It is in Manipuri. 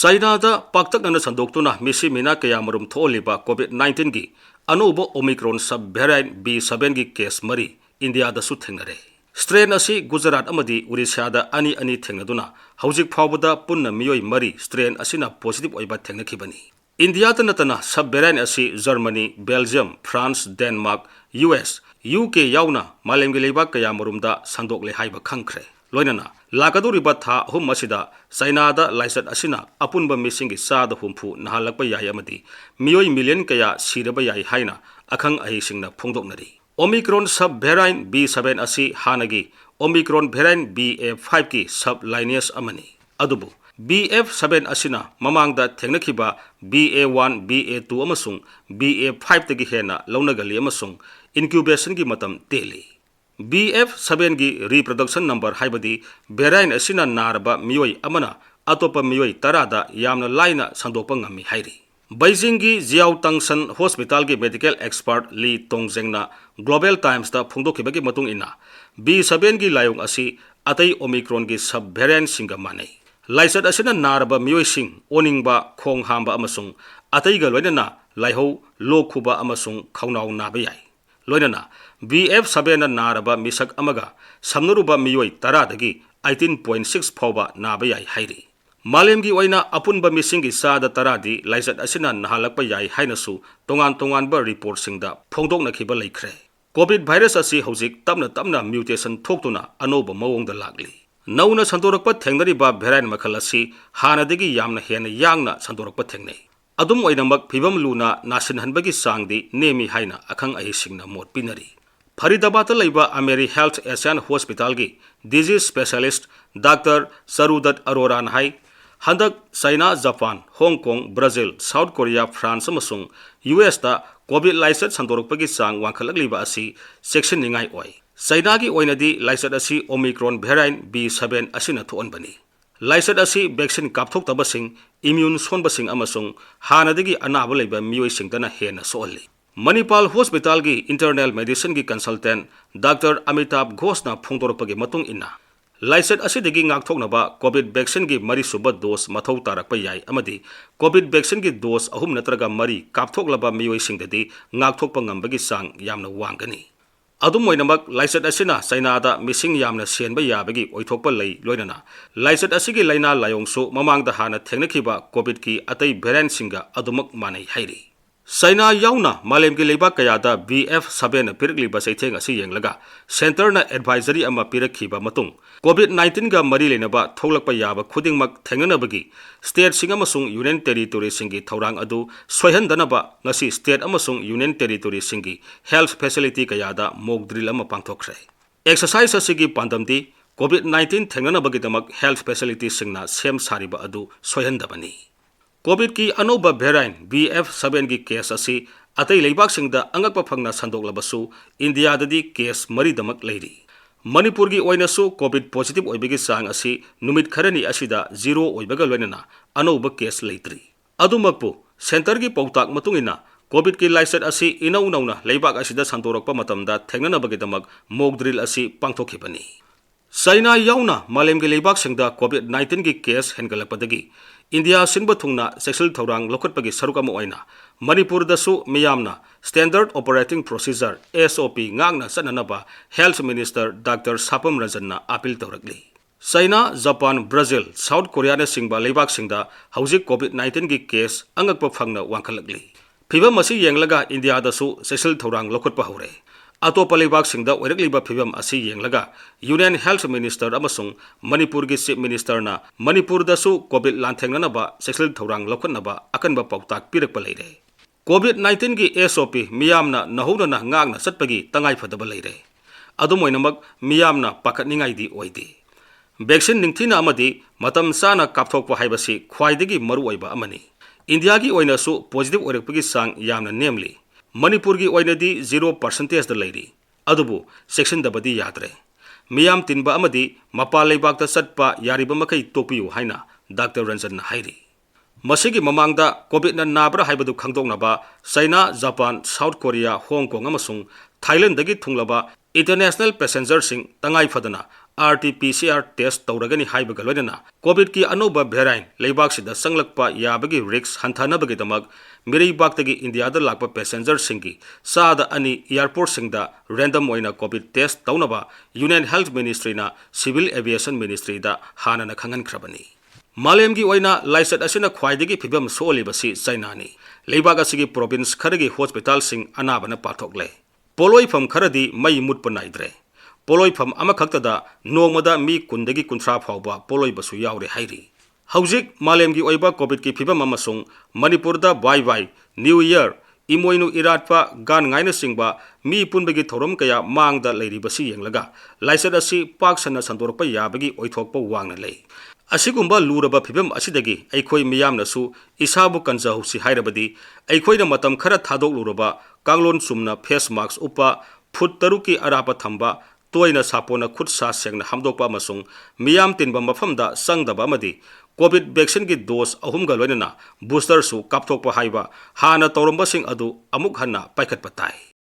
China da paktakna sandoktuna misi mina kaya marum tholiba COVID-19 gi anouba Omicron subvariant B7 gi case mari India da su thengnare. Strain asi Gujarat amadi Odisha da ani thengnaduna hawjik phawbada punna miyoi mari strain asina positive oiba thengnakhibani. India ta natana subvariant asi Germany, Belgium, France, Denmark, US, UK yauna malemgi leibak kaya marumda sandokle haiba khangkhre. Loinana lakaduriba tha hum masida China da laisat asina apunba misingi sada humpu nahalakpa yai amadi miyoi million kaya siraba yai haina akhang ahi singna phongdoknari. Omicron subvariant B7 asi hanagi Omicron variant BA5 ki sublineage amani. Adubu BF7 asina mamangda thengnakhiba BA1, BA2 amasung BA5 tagi hena launagali amasung incubation gi matam teli. BF7 gi reproduction number haibadi variant asina naraba miyoi amana atopa miyoi tarada yamna laina sandopa ngami hairi. Beijing gi Jiao Tangshan Hospital gi medical expert Li Tongzhengna Global Times da phongdokhibagi matung ina B7 gi layong asi atai Omicron gi subvariant singa manai. Laisat asina naraba miyoi sing oningba khong hamba amasung atai ga loinana laiho lokhuba amasung khaunau naba yai. Loinana BF7 na naraba misak amaga samnaruba miyoi taradagi 18.6 phawba naba yai hairi. Malemgi oina apunba misingi sada taradi laisat asina nahalakpa yai hainasu tongan ba report singda phongdoknakhiba leikhre. COVID virus asi hojik tamna mutation thoktuna anouba mawongda lagli. Nauna sandorakpa thengnariba variant makhal asi hanadagi yamna hena yangna sandorakpa thengnai. Adum oinamak phibam luna nasinhanbagi sangdi nemi haina akhang ahi singna mot pinari. Faridabad laiba Ameri Health Asian Hospital gi disease specialist Dr. Sarudat Arora hai handak China, Japan, Hong Kong, Brazil, South Korea, France amasung US da COVID laisat sandorokpagi sang wangkhalakliba asi section ningai oi. China gi oinadi laisat asi Omicron variant B7 asina thuanbani. Laisat asi vaccine kapthok tabasing immune sonbasing amasung hanadagi anaba laiba miyoi singdana hena soalli. Manipal Hospital gi internal medicine gi consultant Dr. Amitabh Ghoshna phongdoropagi matung inna laisat asidagi ngakthoknaba COVID vaccine gi mari suba dose mathau tarakpa yai amadi COVID vaccine gi dose ahum natraga mari kapthoklaba miyoi singdadi ngakthokpa ngambagi sang yamna wangani. Adum oinamak laisat asina China da missing yamna senba yabagi oithokpa lei loinana laisat asigi laina layongsu mamangda hana thengnakhiba COVID ki atai variant singa adumak manai hairi. China yauna malemgi leibak kayada BF7 pirikliba saitheng asi yenglaga center na advisory ama pirakhiba matung COVID-19 ga mari lenaba thoglakpa yaba khudingmak thengnanabagi state singa masung union territory singi thorang adu soihandanaba ngasi state amasung union territory singi health facility kayada mock drill ama pangthokre. Exercise asigi pandamdi COVID-19 thengnanabagi damak health facility singna sem sariba adu soihandabani. COVID ki anouba variant BF7 gi case asi atai leibak singda angakpa phangna sandoklabasu India dadi case mari damak leiri. Manipur gi oinasu COVID positive oibagi sang asi numit kharani asida zero oibaga loinana anouba case leitri. Adumakpu center gi pautak matungina COVID ki laisat asi inauna leibak asida sandorakpa matamda thengnanabagi damak mock drill asi pangthokhibani. China yauna malemgi leibak singda COVID-19 gi case hengalakpadagi India sinba thungna sexual thorang lokhatpagi sarukama oina Manipur dasu miyamna standard operating procedure SOP ngangna sananaba health minister Dr. Sapam Ranjanna appeal tawrakli. China, Japan, Brazil, South Korea na singba leibak singda hawjik COVID-19 gi case angakpa phangna wangkhalakli. Phibam asi yenglaga India dasu sexual thorang lokhatpa hore. Atopa leibak singda oirakliba phibam asi yenglaga Union Health Minister amasung Manipur gi Chief Minister na Manipur dasu COVID lanthengnanaba sexual thorang lokhatnaba akanba pautak pirakpa leire. COVID-19 gi SOP miyamna nahuna ngangna satpagi tangai phadaba leire. Adumoinamak miyamna pakatningai di oide. Vaccine ningthina amadi matam sana kapthokpa haibasi khwaidagi maru oiba amani. India gi oinasu positive oirakpagi sang yamna namely Manipur gi oinadi 0% da leiri. Adubu section dabadi yadre. Miyam tinba amadi mapa leibakta satpa yariba makai topiyu haina Dr. Ranjan hairi. Masigi mamangda COVID na nabra haibadu khangdoknaba China, Japan, South Korea, Hong Kong amasung Thailand dagi thunglaba international passenger sing tangai phadana RT-PCR test tawragani haibaga loinana COVID ki anouba variant leibak-sida sanglakpa yabagi risk hanthanabagi-damak Miraybak-tagi India-da lakpa passenger singi sada ani airport singda random oina COVID test tawnaba Union Health Ministry na Civil Aviation Ministry da hanana khangankrabani. Malemgi oina laisat asina khwaidagi phibam solibasi China ni leibak asigi province kharagi hospital sing anabana pathokle poloi pham kharadi mai mutpa naidre poloi pham amakhaktada nongmada mi kundagi kunthra phawba poloi basu yaure hairi haujik malemgi oiba COVID ki phibam amasung Manipurda bye New Year imoinu iratpa gan ngaina singba mi punbagi thorom kaya mangda leiribasi yenglaga laisat asi paksana sandorpa yabagi oithokpa wangna lei asigumba luraba phibam asidagi aikhoi miyamnasu isabu kanjahusi hairabadi aikhoina matam khara thadok luraba kanglon sumna face mask upa foot taruki arapa thamba toina sapona khut sa sengna hamdokpa masung miyam tinba mafamda sangdaba amadi COVID vaccine ki dose ahumga loinana booster su kapthokpa haiba hana tawramba sing adu amuk hanna paikhatpa tai.